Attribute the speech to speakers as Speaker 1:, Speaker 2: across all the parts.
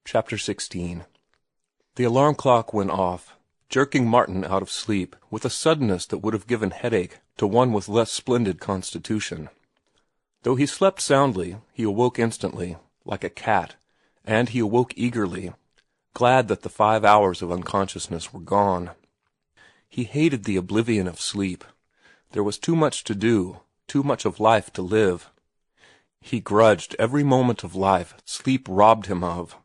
Speaker 1: Chapter 16. The alarm clock went off, jerking Martin out of sleep with a suddenness that would have given headache to one with less splendid constitution. Though he slept soundly, he awoke instantly, like a cat, and he awoke eagerly, glad that the 5 hours of unconsciousness were gone. He hated the oblivion of sleep. There was too much to do, too much of life to live. He grudged every moment of life sleep robbed him of.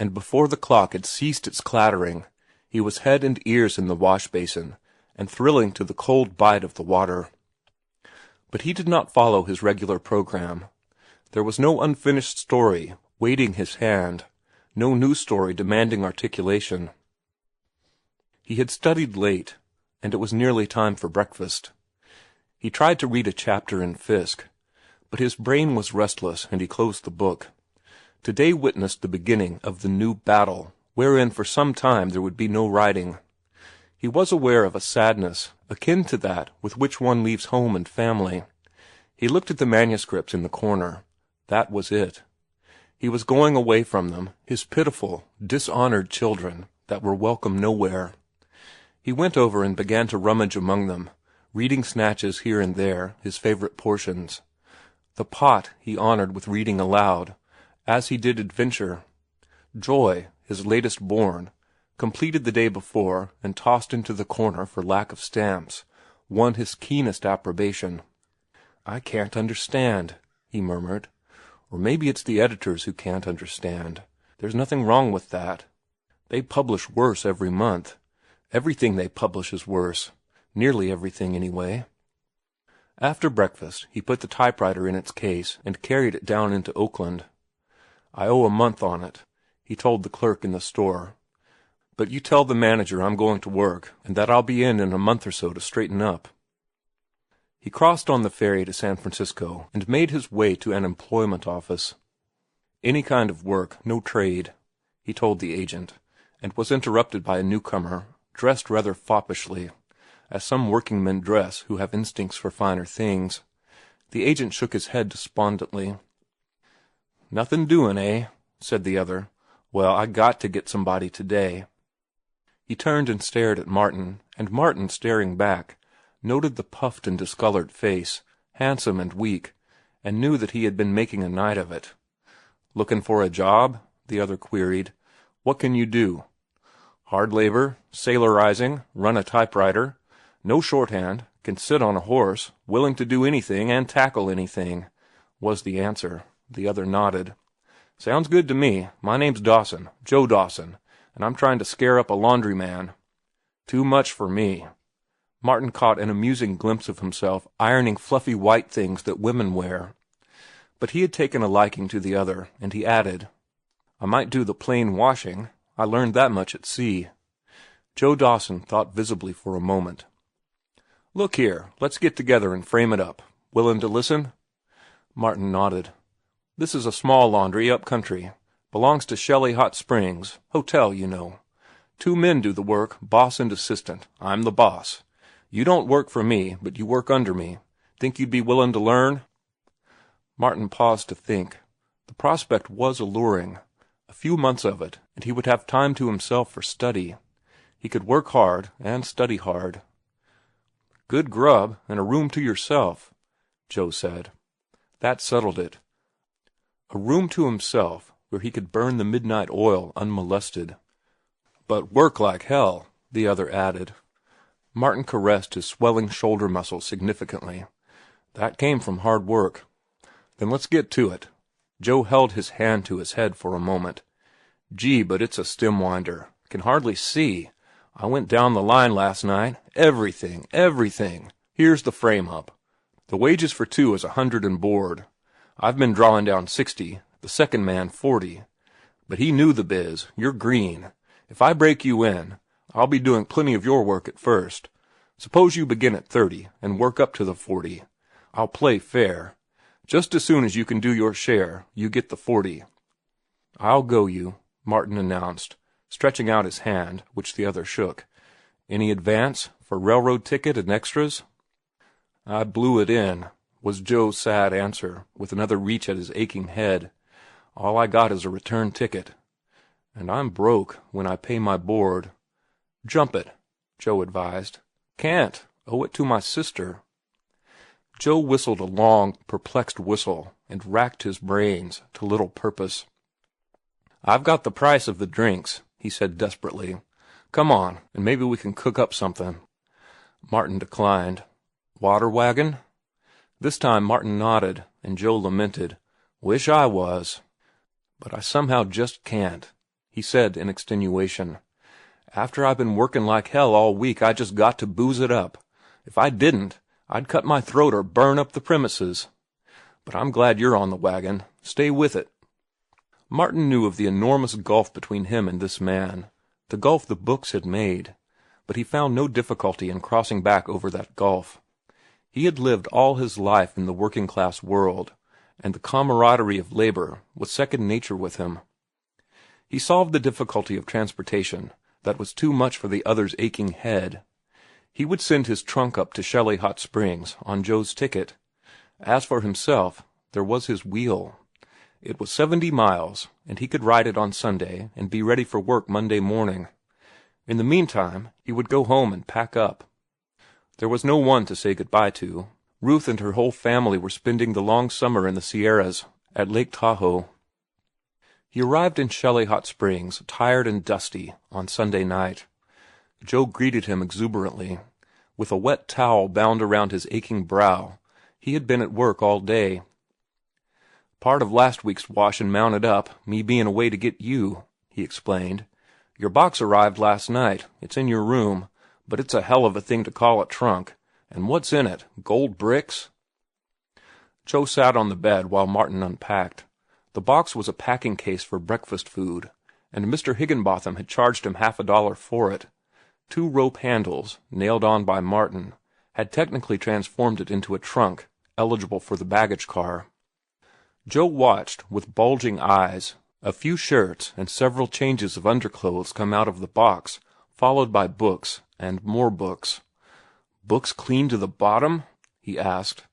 Speaker 1: And before the clock had ceased its clattering, he was head and ears in the wash-basin, and thrilling to the cold bite of the water. But he did not follow his regular program. There was no unfinished story waiting his hand, no new story demanding articulation. He had studied late, and it was nearly time for breakfast. He tried to read a chapter in Fisk, but his brain was restless, and he closed the book. Today witnessed the beginning of the new battle, wherein for some time there would be no writing. He was aware of a sadness akin to that with which one leaves home and family. He looked at the manuscripts in the corner. That was it. He was going away from them, his pitiful, dishonored children that were welcome nowhere. He went over and began to rummage among them, reading snatches here and there, his favorite portions. The Pot he honored with reading aloud, as he did Adventure. Joy, his latest born, completed the day before and tossed into the corner for lack of stamps, won his keenest approbation. "I can't understand," he murmured. "Or maybe it's the editors who can't understand. There's nothing wrong with that. They publish worse every month. Everything they publish is worse. Nearly everything, anyway." After breakfast, he put the typewriter in its case and carried it down into Oakland. "I owe a month on it," he told the clerk in the store. "But you tell the manager I'm going to work, and that I'll be in a month or so to straighten up." He crossed on the ferry to San Francisco and made his way to an employment office. Any kind of work, no trade, he told the agent, and was interrupted by a newcomer, dressed rather foppishly, as some working men dress who have instincts for finer things. The agent shook his head despondently. "Nothing doing, eh?" said the other. "Well, I got to get somebody today." He turned and stared at Martin, and Martin, staring back, noted the puffed and discolored face, handsome and weak, and knew that he had been making a night of it. "Looking for a job?" the other queried. "What can you do?" "Hard labor, sailorizing, run a typewriter, no shorthand, can sit on a horse, willing to do anything and tackle anything," was the answer. The other nodded. "Sounds good to me. My name's Dawson, Joe Dawson, and I'm trying to scare up a laundryman." "Too much for me." Martin caught an amusing glimpse of himself ironing fluffy white things that women wear. But he had taken a liking to the other, and he added, "I might do the plain washing. I learned that much at sea." Joe Dawson thought visibly for a moment. "Look here, let's get together and frame it up. Willin' to listen?" Martin nodded. "This is a small laundry up country. Belongs to Shelley Hot Springs. Hotel, you know. 2 men do the work, boss and assistant. I'm the boss. You don't work for me, but you work under me. Think you'd be willin' to learn?" Martin paused to think. The prospect was alluring. A few months of it, and he would have time to himself for study. He could work hard and study hard. "Good grub, and a room to yourself," Joe said. That settled it. A room to himself, where he could burn the midnight oil unmolested. "But work like hell," the other added. Martin caressed his swelling shoulder muscles significantly. "That came from hard work." "Then let's get to it." Joe held his hand to his head for a moment. "Gee, but it's a stem winder. Can hardly see. I went down the line last night. Everything. Here's the frame-up. The wages for 2 is 100 and board. I've been drawing down 60, the second man 40. But he knew the biz. You're green. If I break you in, I'll be doing plenty of your work at first. Suppose you begin at 30 and work up to the 40. I'll play fair. Just as soon as you can do your share, you get the 40. "I'll go you," Martin announced, stretching out his hand, which the other shook. "Any advance for railroad ticket and extras?" "I blew it in," was Joe's sad answer, with another reach at his aching head. "All I got is a return ticket." and I'm broke when I pay my board." "Jump it," Joe advised. "Can't. Owe it to my sister." Joe whistled a long, perplexed whistle and racked his brains to little purpose. "I've got the price of the drinks," he said desperately. "Come on, and maybe we can cook up something." Martin declined. "Water wagon?" This time Martin nodded, and Joe lamented. "Wish I was. But I somehow just can't," he said in extenuation. "After I've been working like hell all week, I just got to booze it up. If I didn't, I'd cut my throat or burn up the premises. But I'm glad you're on the wagon. Stay with it." Martin knew of the enormous gulf between him and this man, the gulf the books had made, but he found no difficulty in crossing back over that gulf. He had lived all his life in the working-class world, and the camaraderie of labor was second nature with him. He solved the difficulty of transportation that was too much for the other's aching head. He would send his trunk up to Shelley Hot Springs on Joe's ticket. As for himself, there was his wheel. It was 70 miles, and he could ride it on Sunday and be ready for work Monday morning. In the meantime, he would go home and pack up. There was no one to say goodbye to. Ruth and her whole family were spending the long summer in the Sierras, at Lake Tahoe. He arrived in Shelley Hot Springs, tired and dusty, on Sunday night. Joe greeted him exuberantly. With a wet towel bound around his aching brow, he had been at work all day. "Part of last week's washin' mounted up, me bein' away to get you," he explained. "Your box arrived last night. It's in your room, but it's a hell of a thing to call a trunk. And what's in it? Gold bricks?" Joe sat on the bed while Martin unpacked. The box was a packing case for breakfast food, and Mr. Higginbotham had charged him $50 for it. 2 rope handles, nailed on by Martin, had technically transformed it into a trunk, eligible for the baggage car. Joe watched, with bulging eyes, a few shirts and several changes of underclothes come out of the box, followed by books and more books. "Books clean to the bottom?" he asked.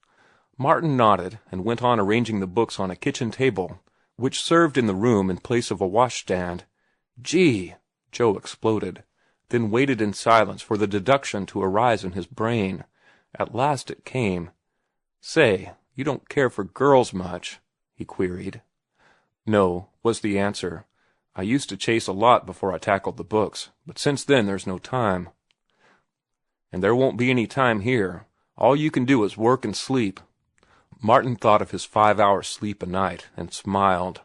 Speaker 1: Martin nodded and went on arranging the books on a kitchen table, which served in the room in place of a washstand. "Gee!" Joe exploded, then waited in silence for the deduction to arise in his brain. At last it came. "Say, you don't care for girls much?" he queried. "No," was the answer. "I used to chase a lot before I tackled the books, but since then there's no time." "And there won't be any time here. All you can do is work and sleep." Martin thought of his 5 hours sleep a night and smiled.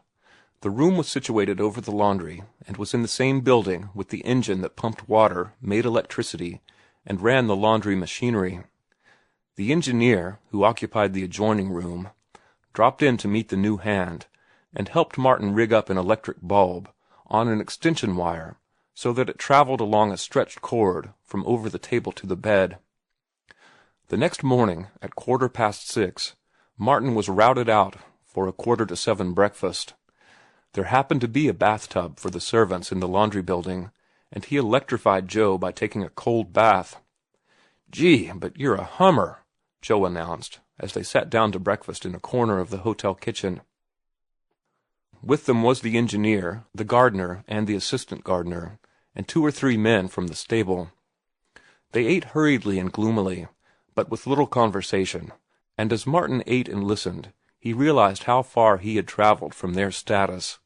Speaker 1: The room was situated over the laundry and was in the same building with the engine that pumped water, made electricity, and ran the laundry machinery. The engineer, who occupied the adjoining room, dropped in to meet the new hand and helped Martin rig up an electric bulb on an extension wire so that it traveled along a stretched cord from over the table to the bed. The next morning, at 6:15, Martin was routed out for a 6:45 breakfast. There happened to be a bathtub for the servants in the laundry building, and he electrified Joe by taking a cold bath. "Gee, but you're a hummer," Joe announced, as they sat down to breakfast in a corner of the hotel kitchen. With them was the engineer, the gardener, and the assistant gardener, and 2 or 3 men from the stable. They ate hurriedly and gloomily, but with little conversation, and as Martin ate and listened, he realized how far he had traveled from their status.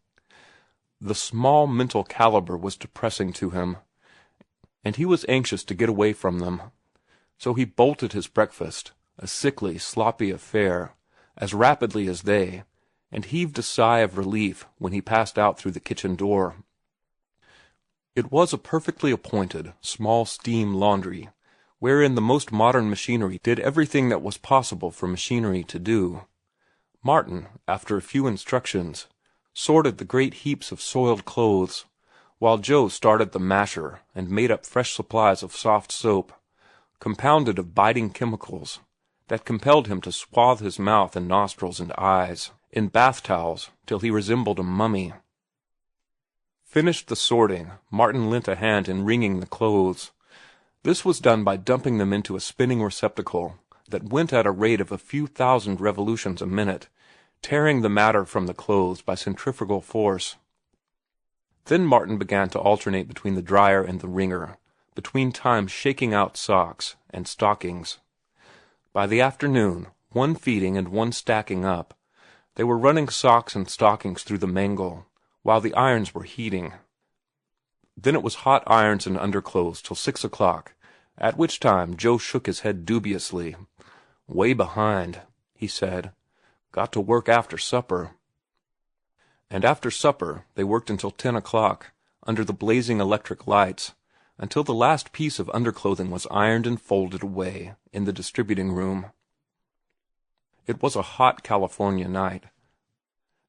Speaker 1: The small mental caliber was depressing to him, and he was anxious to get away from them. So he bolted his breakfast, a sickly, sloppy affair, as rapidly as they, and heaved a sigh of relief when he passed out through the kitchen door. It was a perfectly appointed, small steam laundry, wherein the most modern machinery did everything that was possible for machinery to do. Martin, after a few instructions, sorted the great heaps of soiled clothes, while Joe started the masher and made up fresh supplies of soft soap, compounded of biting chemicals that compelled him to swathe his mouth and nostrils and eyes in bath towels till he resembled a mummy. Finished the sorting, Martin lent a hand in wringing the clothes. This was done by dumping them into a spinning receptacle that went at a rate of a few thousand revolutions a minute, tearing the matter from the clothes by centrifugal force. Then Martin began to alternate between the dryer and the wringer, between times shaking out socks and stockings. By the afternoon, one feeding and one stacking up, they were running socks and stockings through the mangle, while the irons were heating. Then it was hot irons and underclothes till 6 o'clock, at which time Joe shook his head dubiously. "Way behind," he said. "Got to work after supper." And after supper they worked until 10 o'clock, under the blazing electric lights, until the last piece of underclothing was ironed and folded away in the distributing room. It was a hot California night,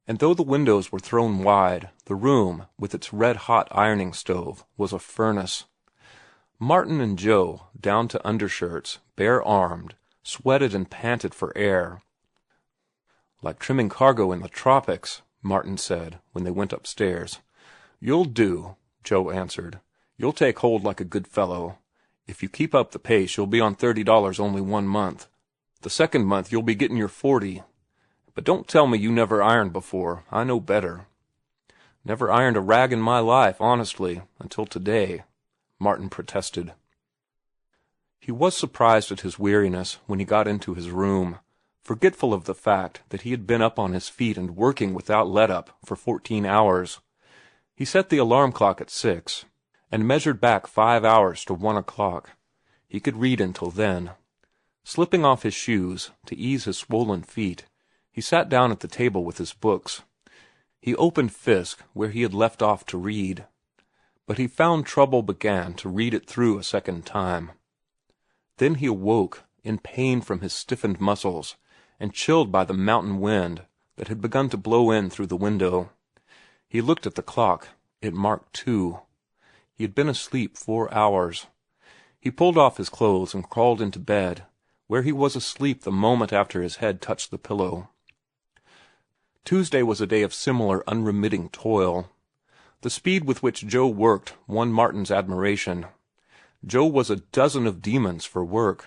Speaker 1: and though the windows were thrown wide, the room, with its red-hot ironing stove, was a furnace. Martin and Joe, down to undershirts, bare-armed, sweated and panted for air. "Like trimming cargo in the tropics," Martin said, when they went upstairs. "You'll do," Joe answered. "You'll take hold like a good fellow. If you keep up the pace, you'll be on $30 only 1 month. The second month you'll be getting your 40. But don't tell me you never ironed before. I know better." "Never ironed a rag in my life, honestly, until today," Martin protested. He was surprised at his weariness when he got into his room, forgetful of the fact that he had been up on his feet and working without let-up for 14 hours. He set the alarm clock at 6, and measured back 5 hours to 1 o'clock. He could read until then. Slipping off his shoes to ease his swollen feet, he sat down at the table with his books. He opened Fisk where he had left off to read, but he found trouble began to read it through a second time. Then he awoke, in pain from his stiffened muscles, and chilled by the mountain wind that had begun to blow in through the window. He looked at the clock. It marked 2. He had been asleep 4 hours. He pulled off his clothes and crawled into bed, where he was asleep the moment after his head touched the pillow. Tuesday was a day of similar unremitting toil. The speed with which Joe worked won Martin's admiration. Joe was a dozen of demons for work.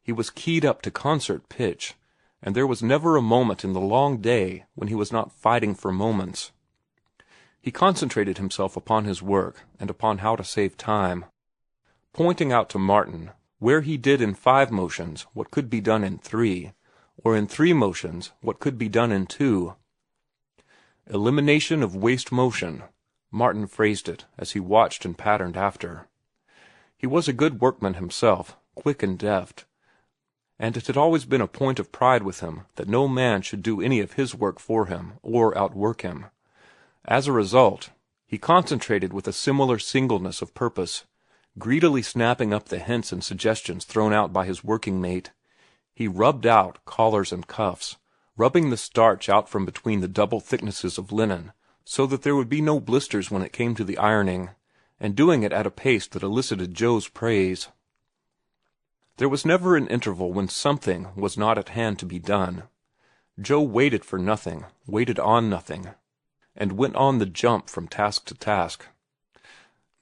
Speaker 1: He was keyed up to concert pitch, and there was never a moment in the long day when he was not fighting for moments. He concentrated himself upon his work and upon how to save time, pointing out to Martin where he did in 5 motions what could be done in 3, or in 3 motions what could be done in 2. Elimination of waste motion, Martin phrased it as he watched and patterned after. He was a good workman himself, quick and deft, and it had always been a point of pride with him that no man should do any of his work for him or outwork him. As a result, he concentrated with a similar singleness of purpose, greedily snapping up the hints and suggestions thrown out by his working mate. He rubbed out collars and cuffs, rubbing the starch out from between the double thicknesses of linen so that there would be no blisters when it came to the ironing, and doing it at a pace that elicited Joe's praise. There was never an interval when something was not at hand to be done. Joe waited for nothing, waited on nothing, and went on the jump from task to task.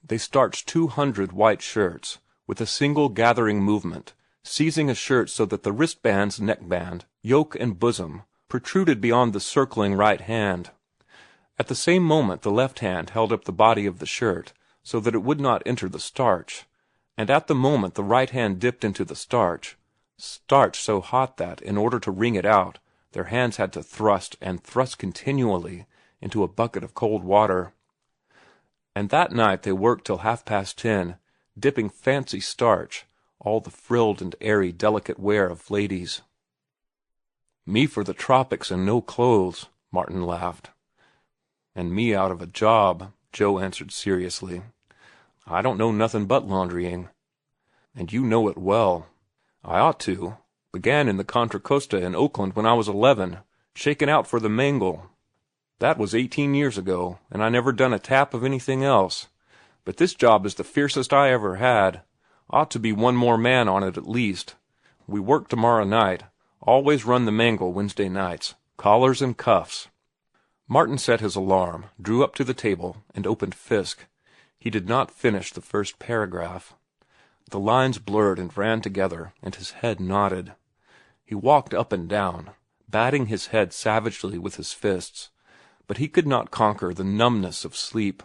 Speaker 1: They starched 200 white shirts with a single gathering movement, seizing a shirt so that the wristbands, neckband, yoke, and bosom protruded beyond the circling right hand. At the same moment the left hand held up the body of the shirt so that it would not enter the starch, and at the moment the right hand dipped into the starch so hot that, in order to wring it out, their hands had to thrust and thrust continually into a bucket of cold water. And that night they worked till 10:30, dipping fancy starch, all the frilled and airy delicate wear of ladies. "Me for the tropics and no clothes," Martin laughed. "And me out of a job," Joe answered seriously. "I don't know nothing but laundrying." "And you know it well." "I ought to. Began in the Contra Costa in Oakland when I was 11, shaking out for the mangle. That was 18 years ago, and I never done a tap of anything else. But this job is the fiercest I ever had. Ought to be one more man on it at least. We work tomorrow night. Always run the mangle Wednesday nights. Collars and cuffs." Martin set his alarm, drew up to the table, and opened Fisk. He did not finish the first paragraph. The lines blurred and ran together, and his head nodded. He walked up and down, batting his head savagely with his fists, but he could not conquer the numbness of sleep.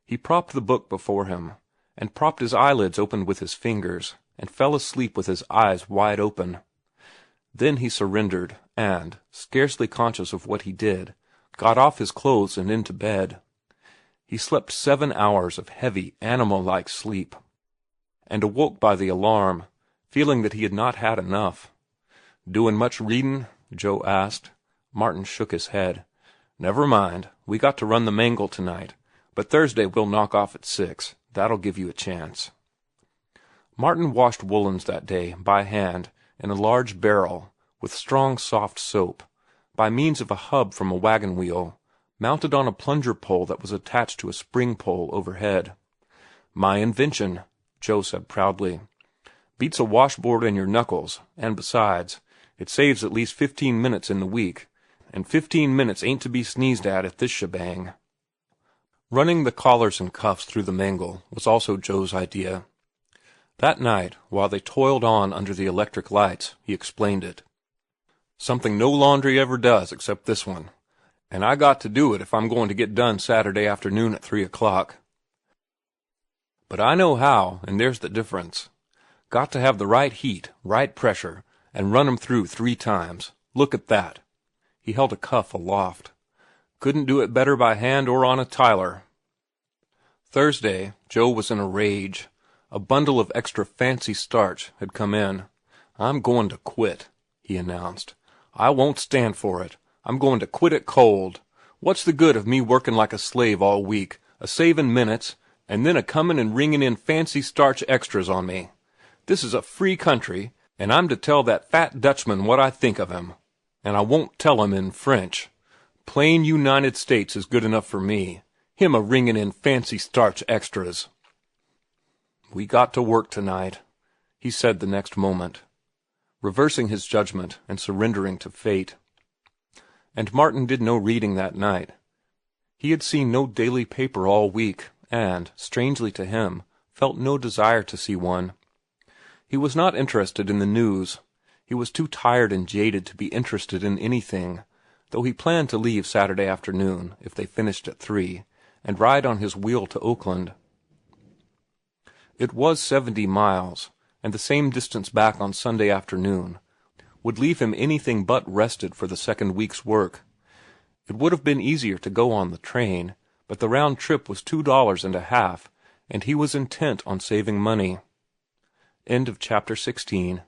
Speaker 1: He propped the book before him, and propped his eyelids open with his fingers, and fell asleep with his eyes wide open. Then he surrendered, and, scarcely conscious of what he did, got off his clothes and into bed. He slept 7 hours of heavy, animal-like sleep, and awoke by the alarm, feeling that he had not had enough. "Doin' much readin'?" Joe asked. Martin shook his head. "Never mind. We got to run the mangle tonight, but Thursday we'll knock off at 6. That'll give you a chance." Martin washed woolens that day, by hand, in a large barrel, with strong soft soap, by means of a hub from a wagon wheel, mounted on a plunger pole that was attached to a spring pole overhead. "My invention," Joe said proudly. "Beats a washboard in your knuckles, and besides, it saves at least 15 minutes in the week, and 15 minutes ain't to be sneezed at this shebang." Running the collars and cuffs through the mangle was also Joe's idea. That night, while they toiled on under the electric lights, he explained it. "Something no laundry ever does except this one, and I got to do it if I'm going to get done Saturday afternoon at 3 o'clock. But I know how, and there's the difference. Got to have the right heat, right pressure, and run 'em through 3 times. Look at that." He held a cuff aloft. "Couldn't do it better by hand or on a tiler." Thursday, Joe was in a rage. A bundle of extra fancy starch had come in. "I'm going to quit," he announced. "I won't stand for it. I'm going to quit it cold. What's the good of me working like a slave all week, a-savin' minutes, and then a-comin' and ringing in fancy starch extras on me? This is a free country, and I'm to tell that fat Dutchman what I think of him. And I won't tell him in French. Plain United States is good enough for me. Him a-ringing in fancy starch extras." "We got to work tonight," he said the next moment, reversing his judgment and surrendering to fate. And Martin did no reading that night. He had seen no daily paper all week, and, strangely to him, felt no desire to see one. He was not interested in the news. He was too tired and jaded to be interested in anything, though he planned to leave Saturday afternoon, if they finished at 3, and ride on his wheel to Oakland. It was 70 miles, and the same distance back on Sunday afternoon would leave him anything but rested for the second week's work. It would have been easier to go on the train, but the round trip was $2.50, and he was intent on saving money. End of chapter 16.